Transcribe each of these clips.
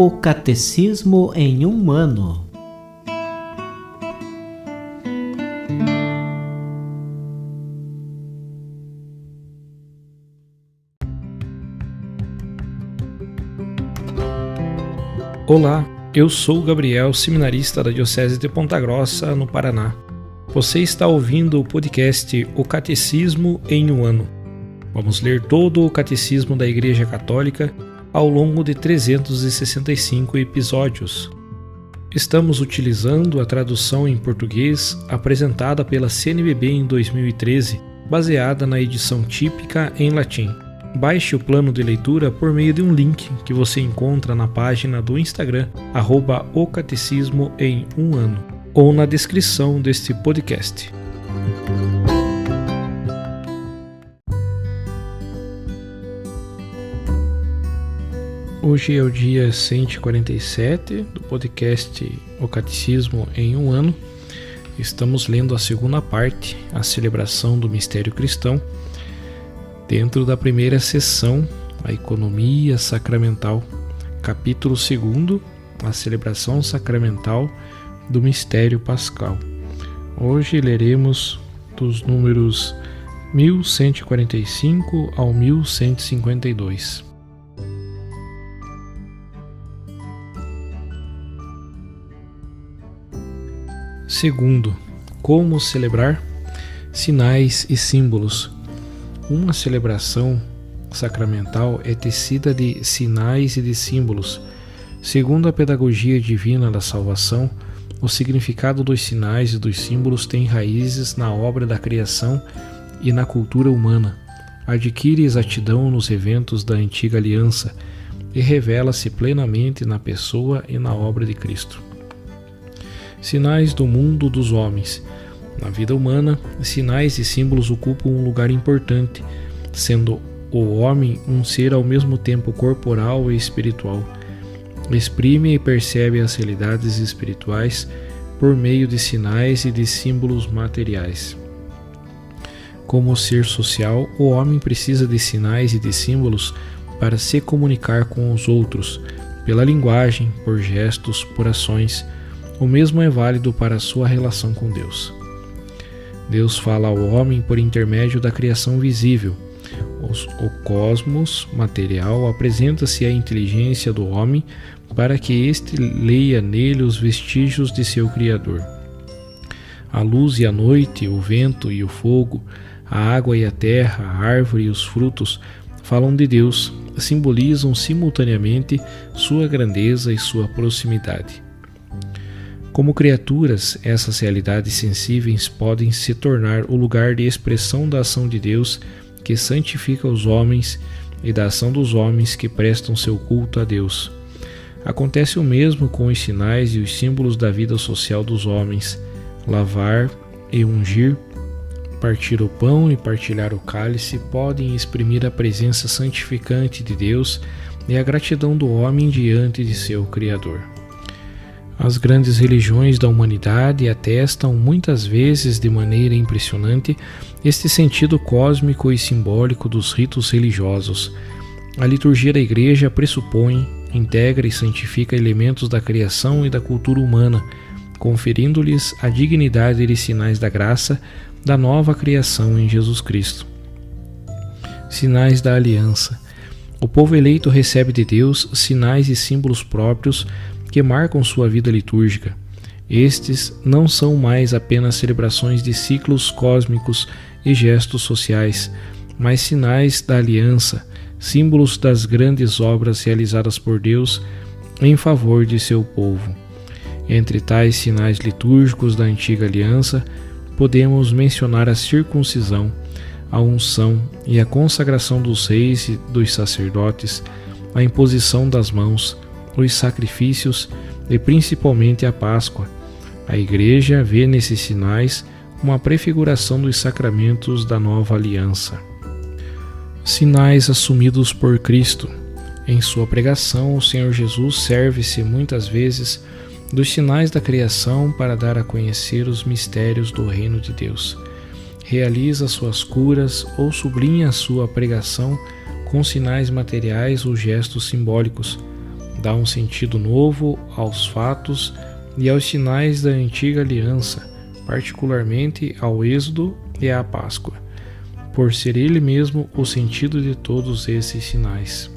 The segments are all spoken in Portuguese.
O Catecismo em um Ano. Olá, eu sou o Gabriel, seminarista da Diocese de Ponta Grossa, no Paraná. Você está ouvindo o podcast O Catecismo em um Ano. Vamos ler todo o Catecismo da Igreja Católica ao longo de 365 episódios. Estamos utilizando a tradução em português apresentada pela CNBB em 2013, baseada na edição típica em latim. Baixe o plano de leitura por meio de um link que você encontra na página do Instagram, @ocatecismo em um ano, ou na descrição deste podcast. Hoje é o dia 147 do podcast O Catecismo em um Ano. Estamos lendo a segunda parte, a celebração do mistério cristão, dentro da primeira sessão, a economia sacramental, capítulo 2, a celebração sacramental do mistério pascal. Hoje leremos dos números 1145 ao 1152. Segundo, como celebrar? Sinais e símbolos. Uma celebração sacramental é tecida de sinais e de símbolos. Segundo a pedagogia divina da salvação, o significado dos sinais e dos símbolos tem raízes na obra da criação e na cultura humana. Adquire exatidão nos eventos da antiga aliança e revela-se plenamente na pessoa e na obra de Cristo. Sinais do mundo dos homens. Na vida humana, sinais e símbolos ocupam um lugar importante, sendo o homem um ser ao mesmo tempo corporal e espiritual. Exprime e percebe as realidades espirituais por meio de sinais e de símbolos materiais. Como ser social, o homem precisa de sinais e de símbolos para se comunicar com os outros, pela linguagem, por gestos, por ações. O mesmo é válido para a sua relação com Deus. Deus fala ao homem por intermédio da criação visível. O cosmos material apresenta-se à inteligência do homem para que éste leia nele os vestígios de seu Criador. A luz e a noite, o vento e o fogo, a água e a terra, a árvore e os frutos falam de Deus, simbolizam simultaneamente sua grandeza e sua proximidade. Como criaturas, essas realidades sensíveis podem se tornar o lugar de expressão da ação de Deus que santifica os homens e da ação dos homens que prestam seu culto a Deus. Acontece o mesmo com os sinais e os símbolos da vida social dos homens. Lavar e ungir, partir o pão e partilhar o cálice podem exprimir a presença santificante de Deus e a gratidão do homem diante de seu Criador. As grandes religiões da humanidade atestam muitas vezes de maneira impressionante este sentido cósmico e simbólico dos ritos religiosos. A liturgia da Igreja pressupõe, integra e santifica elementos da criação e da cultura humana, conferindo-lhes a dignidade de sinais da graça da nova criação em Jesus Cristo. Sinais da aliança. O povo eleito recebe de Deus sinais e símbolos próprios que marcam sua vida litúrgica. Estes não são mais apenas celebrações de ciclos cósmicos e gestos sociais, mas sinais da aliança, símbolos das grandes obras realizadas por Deus em favor de seu povo. Entre tais sinais litúrgicos da antiga aliança, podemos mencionar a circuncisão, a unção e a consagração dos reis e dos sacerdotes, a imposição das mãos, os sacrifícios e principalmente a Páscoa. A Igreja vê nesses sinais uma prefiguração dos sacramentos da nova aliança. Sinais assumidos por Cristo. Em sua pregação, o Senhor Jesus serve-se muitas vezes dos sinais da criação para dar a conhecer os mistérios do reino de Deus. Realiza suas curas ou sublinha sua pregação com sinais materiais ou gestos simbólicos. dá um sentido novo aos fatos e aos sinais da antiga aliança, particularmente ao Êxodo e à Páscoa, por ser ele mesmo o sentido de todos esses sinais.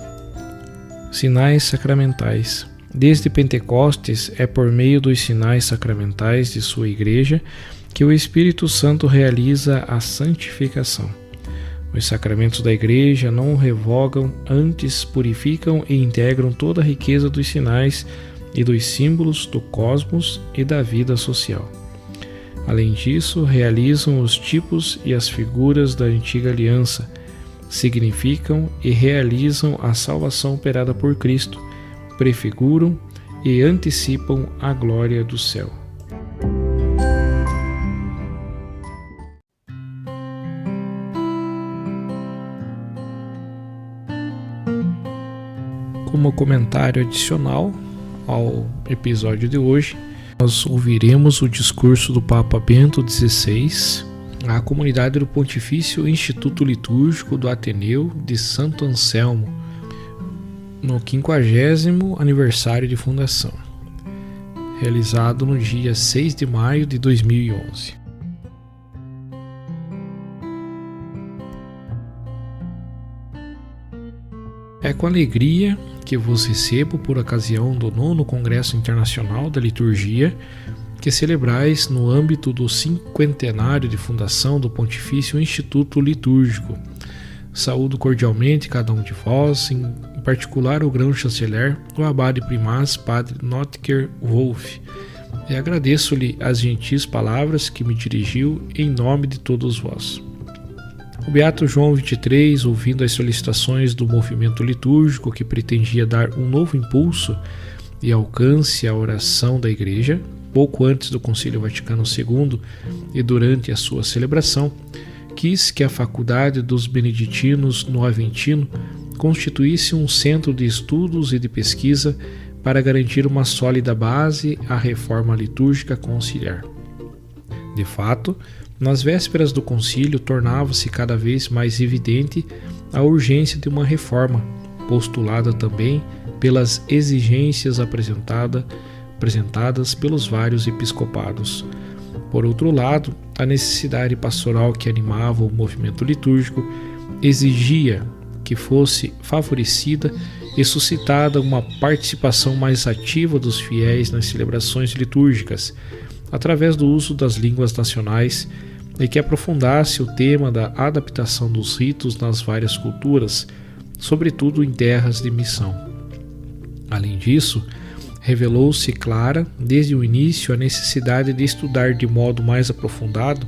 Sinais sacramentais. Desde Pentecostes é por meio dos sinais sacramentais de sua Igreja que o Espírito Santo realiza a santificação. Os sacramentos da Igreja não revogam, antes purificam e integram toda a riqueza dos sinais e dos símbolos do cosmos e da vida social. Além disso, realizam os tipos e as figuras da antiga aliança, significam e realizam a salvação operada por Cristo, prefiguram e antecipam a glória do céu. Como comentário adicional ao episódio de hoje, nós ouviremos o discurso do Papa Bento XVI à comunidade do Pontifício Instituto Litúrgico do Ateneu de Santo Anselmo, no 50º aniversário de fundação, realizado no dia 6 de maio de 2011. É com alegria que vos recebo por ocasião do 9º Congresso Internacional da Liturgia, que celebrais no âmbito do 50º de fundação do Pontifício Instituto Litúrgico. Saúdo cordialmente cada um de vós, em particular o grão-chanceler, o abade primaz, padre Notker Wolff, e agradeço-lhe as gentis palavras que me dirigiu em nome de todos vós. O Beato João XXIII, ouvindo as solicitações do movimento litúrgico que pretendia dar um novo impulso e alcance à oração da Igreja, pouco antes do Concílio Vaticano II e durante a sua celebração, quis que a Faculdade dos Beneditinos no Aventino constituísse um centro de estudos e de pesquisa para garantir uma sólida base à reforma litúrgica conciliar. De fato, nas vésperas do concílio tornava-se cada vez mais evidente a urgência de uma reforma, postulada também pelas exigências apresentadas pelos vários episcopados. Por outro lado, a necessidade pastoral que animava o movimento litúrgico exigia que fosse favorecida e suscitada uma participação mais ativa dos fiéis nas celebrações litúrgicas, através do uso das línguas nacionais, e que aprofundasse o tema da adaptação dos ritos nas várias culturas, sobretudo em terras de missão. Além disso, revelou-se clara, desde o início, a necessidade de estudar de modo mais aprofundado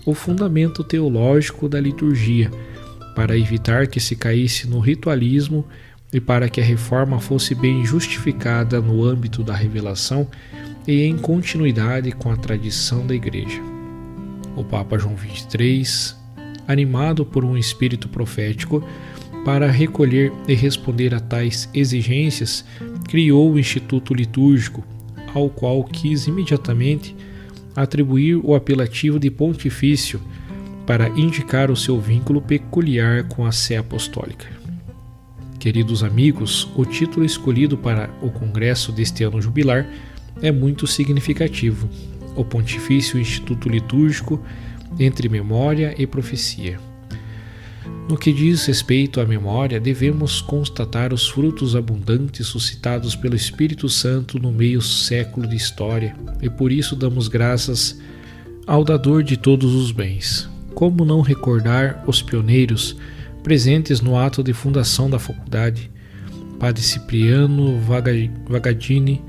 o fundamento teológico da liturgia, para evitar que se caísse no ritualismo e para que a reforma fosse bem justificada no âmbito da revelação e em continuidade com a tradição da Igreja. O Papa João XXIII, animado por um espírito profético, para recolher e responder a tais exigências, criou o Instituto Litúrgico, ao qual quis imediatamente atribuir o apelativo de pontifício, para indicar o seu vínculo peculiar com a Sé Apostólica. Queridos amigos, o título escolhido para o congresso deste ano jubilar é muito significativo: o Pontifício Instituto Litúrgico entre Memória e Profecia. No que diz respeito à memória, devemos constatar os frutos abundantes suscitados pelo Espírito Santo no meio século de história, e por isso damos graças ao dador de todos os bens. Como não recordar os pioneiros presentes no ato de fundação da faculdade, Padre Cipriano Vagadini,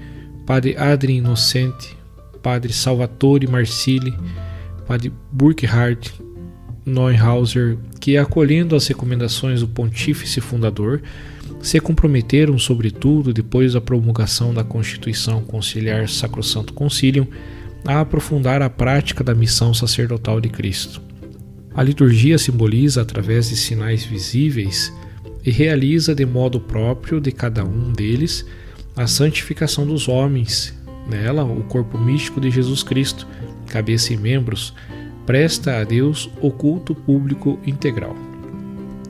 Padre Adrien Inocente, Padre Salvatore Marsili, Padre Burkhard Neuhauser, que, acolhendo as recomendações do Pontífice Fundador, se comprometeram, sobretudo depois da promulgação da Constituição Conciliar Sacrosanto Concilium, a aprofundar a prática da missão sacerdotal de Cristo. A liturgia simboliza, através de sinais visíveis, e realiza de modo próprio de cada um deles a santificação dos homens. Nela, o corpo místico de Jesus Cristo, cabeça e membros, presta a Deus o culto público integral.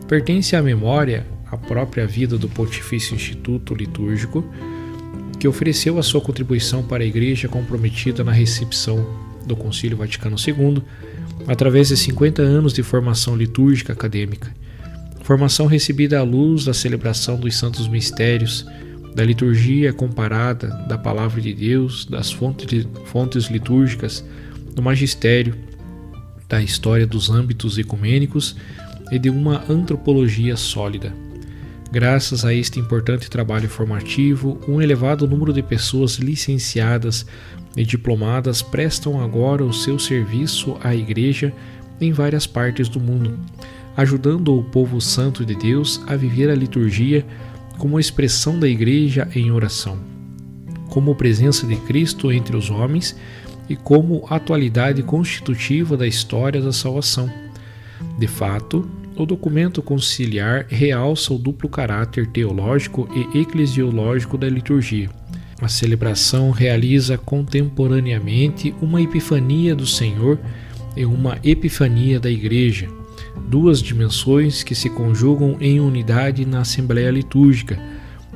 Pertence à memória a própria vida do Pontifício Instituto Litúrgico, que ofereceu a sua contribuição para a Igreja comprometida na recepção do Concílio Vaticano II, através de 50 anos de formação litúrgica acadêmica. Formação recebida à luz da celebração dos santos mistérios, da liturgia comparada, da Palavra de Deus, das fontes litúrgicas, do magistério, da história dos âmbitos ecumênicos e de uma antropologia sólida. Graças a este importante trabalho formativo, um elevado número de pessoas licenciadas e diplomadas prestam agora o seu serviço à Igreja em várias partes do mundo, ajudando o povo santo de Deus a viver a liturgia como expressão da Igreja em oração, como presença de Cristo entre os homens e como atualidade constitutiva da história da salvação. De fato, o documento conciliar realça o duplo caráter teológico e eclesiológico da liturgia. A celebração realiza contemporaneamente uma epifania do Senhor e uma epifania da Igreja, duas dimensões que se conjugam em unidade na Assembleia Litúrgica,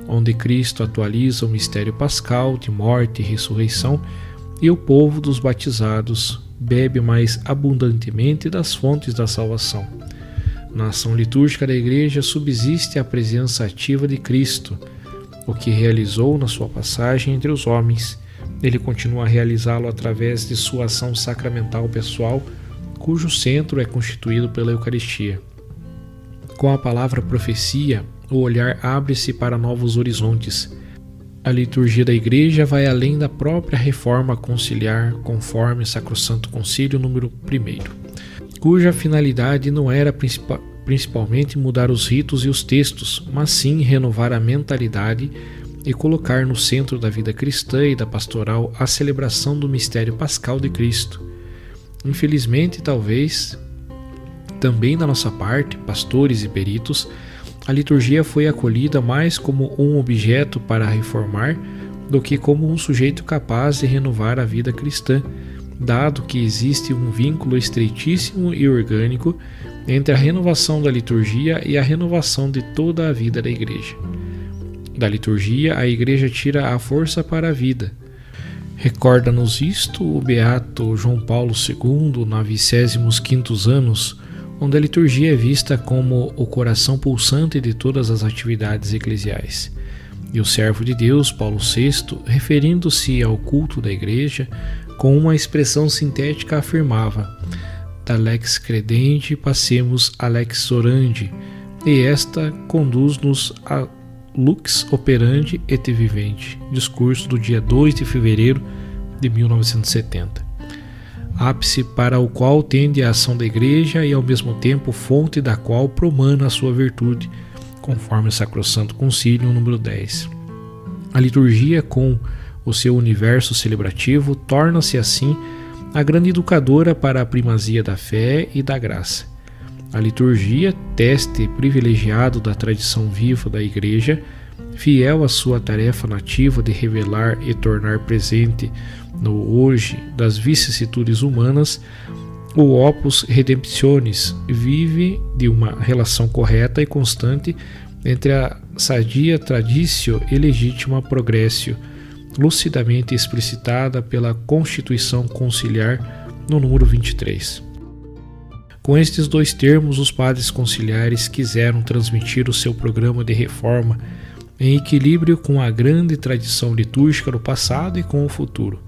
onde Cristo atualiza o mistério pascal de morte e ressurreição, e o povo dos batizados bebe mais abundantemente das fontes da salvação. Na ação litúrgica da Igreja subsiste a presença ativa de Cristo, o que realizou na sua passagem entre os homens. Ele continua a realizá-lo através de sua ação sacramental pessoal, cujo centro é constituído pela Eucaristia. Com a palavra profecia, o olhar abre-se para novos horizontes. A liturgia da Igreja vai além da própria reforma conciliar, conforme Sacrosanto Concílio número 1, cuja finalidade não era principalmente mudar os ritos e os textos, mas sim renovar a mentalidade e colocar no centro da vida cristã e da pastoral a celebração do mistério pascal de Cristo. Infelizmente, talvez, também da nossa parte, pastores e peritos, a liturgia foi acolhida mais como um objeto para reformar do que como um sujeito capaz de renovar a vida cristã, dado que existe um vínculo estreitíssimo e orgânico entre a renovação da liturgia e a renovação de toda a vida da Igreja. Da liturgia, a Igreja tira a força para a vida. Recorda-nos isto o beato João Paulo II, na 25º anos, onde a liturgia é vista como o coração pulsante de todas as atividades eclesiais. E o servo de Deus, Paulo VI, referindo-se ao culto da Igreja, com uma expressão sintética afirmava: da lex credente passemos a lex orandi, e esta conduz-nos a lux operandi et viventi. Discurso do dia 2 de fevereiro de 1970. Ápice para o qual tende a ação da Igreja e ao mesmo tempo fonte da qual promana a sua virtude, conforme o Sacrosanto Concílio número 10. A liturgia, com o seu universo celebrativo, torna-se assim a grande educadora para a primazia da fé e da graça. A liturgia, teste privilegiado da tradição viva da Igreja, fiel à sua tarefa nativa de revelar e tornar presente no hoje das vicissitudes humanas, o opus redemptionis vive de uma relação correta e constante entre a sadia traditio e legítima progressio, lucidamente explicitada pela Constituição Conciliar no número 23. Com estes dois termos, os padres conciliares quiseram transmitir o seu programa de reforma em equilíbrio com a grande tradição litúrgica do passado e com o futuro.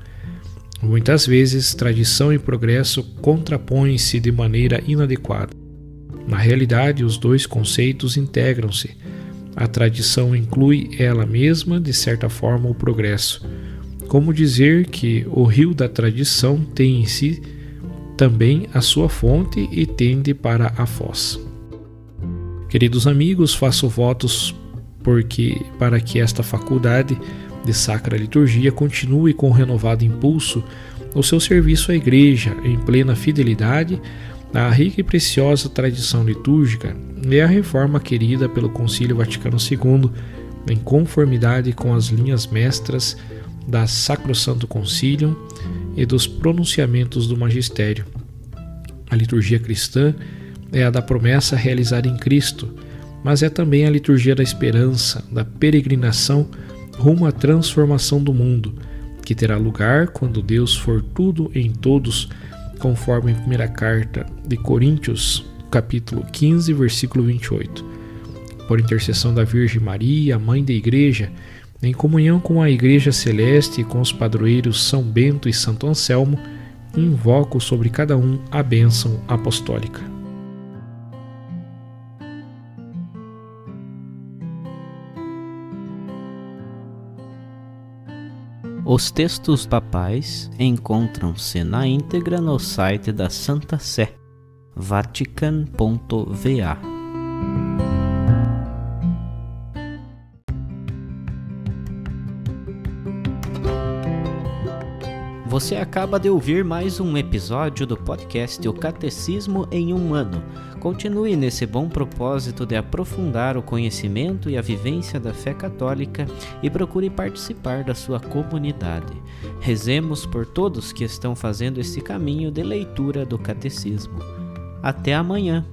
Muitas vezes, tradição e progresso contrapõem-se de maneira inadequada. Na realidade, os dois conceitos integram-se. A tradição inclui ela mesma, de certa forma, o progresso. Como dizer que o rio da tradição tem em si também a sua fonte e tende para a foz. Queridos amigos, faço votos para que esta faculdade de Sacra Liturgia continue com renovado impulso o seu serviço à Igreja, em plena fidelidade à rica e preciosa tradição litúrgica e à reforma querida pelo Concílio Vaticano II, em conformidade com as linhas mestras da Sacrosanto Concilium e dos pronunciamentos do Magistério. A liturgia cristã é a da promessa realizada em Cristo, mas é também a liturgia da esperança, da peregrinação rumo à transformação do mundo, que terá lugar quando Deus for tudo em todos, conforme a primeira carta de Coríntios, capítulo 15, versículo 28. Por intercessão da Virgem Maria, Mãe da Igreja, em comunhão com a Igreja Celeste e com os padroeiros São Bento e Santo Anselmo, invoco sobre cada um a bênção apostólica. Os textos papais encontram-se na íntegra no site da Santa Sé, vatican.va. Você acaba de ouvir mais um episódio do podcast O Catecismo em um Ano. Continue nesse bom propósito de aprofundar o conhecimento e a vivência da fé católica e procure participar da sua comunidade. Rezemos por todos que estão fazendo esse caminho de leitura do Catecismo. Até amanhã!